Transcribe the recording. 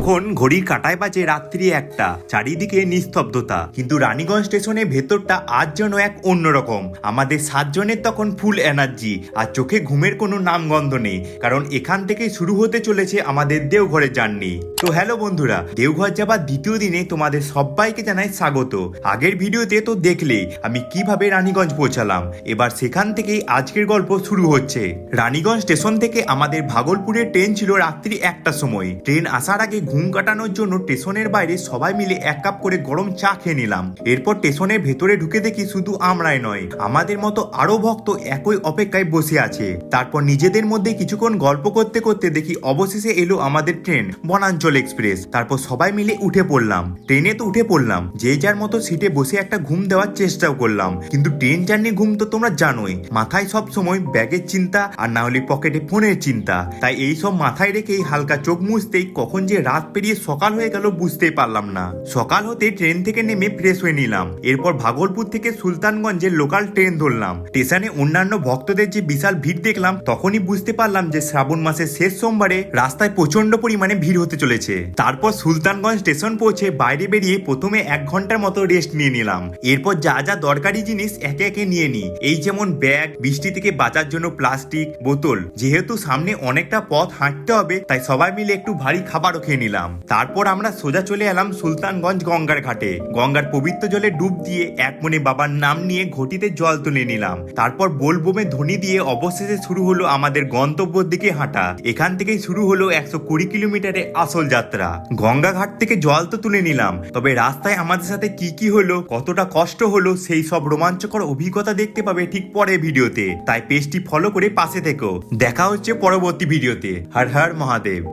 তখন ঘড়ির কাঁটায় বাজে রাত্রি 1টা, চারিদিকে নিস্তব্ধতা। কিন্তু রানীগঞ্জ স্টেশনের ভেতরটা আজ যেন এক অন্যরকম। আমাদের 7 জনের তখন ফুল এনার্জি, আর চোখে ঘুমের কোনো নামগন্ধ নেই, কারণ এখান থেকে শুরু হতে চলেছে আমাদের দেওঘরের জার্নি। তো হ্যালো বন্ধুরা, দেওঘর যাবার দ্বিতীয় দিনে তোমাদের সবাইকে জানাই স্বাগত। আগের ভিডিওতে তো দেখলেই আমি কিভাবে রানীগঞ্জ পৌঁছালাম। এবার সেখান থেকেই আজকের গল্প শুরু হচ্ছে। রানীগঞ্জ স্টেশন থেকে আমাদের ভাগলপুরের ট্রেন ছিল রাত্রি 1টার সময়। ট্রেন আসার আগে ঘুম কাটানোর জন্য স্টেশনের বাইরে সবাই মিলে 1 কাপ করে গরম চা খেয়ে নিলাম। এরপর স্টেশনের ভেতরে ঢুকে দেখি শুধু আমরাই নয়, আমাদের মতো আরো ভক্ত একই অপেক্ষায় বসে আছে। তারপর নিজেদের মধ্যে কিছুক্ষণ গল্প করতে করতে দেখি অবশেষে এলো আমাদের ট্রেন বনাঞ্চল এক্সপ্রেস। তারপর সবাই মিলে উঠে পড়লাম। ট্রেনে তো উঠে পড়লাম, যে যার মতো সিটে বসে একটা ঘুম দেওয়ার চেষ্টাও করলাম। কিন্তু ট্রেন জার্নির ঘুম তো তোমরা জানোই, মাথায় সব সময় ব্যাগের চিন্তা, আর না হলে পকেটে ফোনের চিন্তা। তাই এই সব মাথায় রেখেই হালকা চোখ মুছতেই কখন যে রাত পেরিয়ে সকাল হয়ে গেল বুঝতেই পারলাম না। সকাল হতে ট্রেন থেকে নেমে ফ্রেশ হয়ে নিলাম। এরপর ভাগলপুর থেকে সুলতানগঞ্জের লোকাল ট্রেন ধরলাম। স্টেশনে অন্যান্য ভক্তদের যে বিশাল ভিড় দেখলাম, তখনই বুঝতে পারলাম যে শ্রাবণ মাসের শেষ সোমবারে রাস্তায় প্রচন্ড পরিমাণে ভিড় হতে চলেছে। তারপর সুলতানগঞ্জ স্টেশন পৌঁছে বাইরে বেরিয়ে প্রথমে 1 ঘন্টার মতো রেস্ট নিয়ে নিলাম। এরপর যা যা দরকারি জিনিস একে একে নিয়ে নিই, এই যেমন ব্যাগ, বৃষ্টি থেকে বাঁচার জন্য প্লাস্টিক বোতল। যেহেতু সামনে অনেকটা পথ হাঁটতে হবে, তাই সবাই মিলে একটু ভারী খাবারও খেয়ে নিলাম। তারপর আমরা সোজা চলে এলাম সুলতানগঞ্জ গঙ্গার ঘাটে। গঙ্গার পবিত্র জলে ডুব দিয়ে এক মনে বাবার নাম নিয়ে ঘটিতে জল তুলে নিলাম। তারপর বোলবোমে ধ্বনি দিয়ে অবশেষে শুরু হলো আমাদের গন্তব্যের দিকে হাঁটা। এখান থেকেই শুরু হলো 120 কিলোমিটারের আসল যাত্রা। গঙ্গা ঘাট থেকে জল তো তুলে নিলাম, তবে রাস্তায় আমাদের সাথে কি কি হলো, কতটা কষ্ট হলো, সেই সব রোমাঞ্চকর অভিজ্ঞতা দেখতে পাবে ঠিক পরের ভিডিওতে। তাই পেজটি ফলো করে পাশে থেকো। দেখা হচ্ছে পরবর্তী ভিডিওতে। হর হর মহাদেব।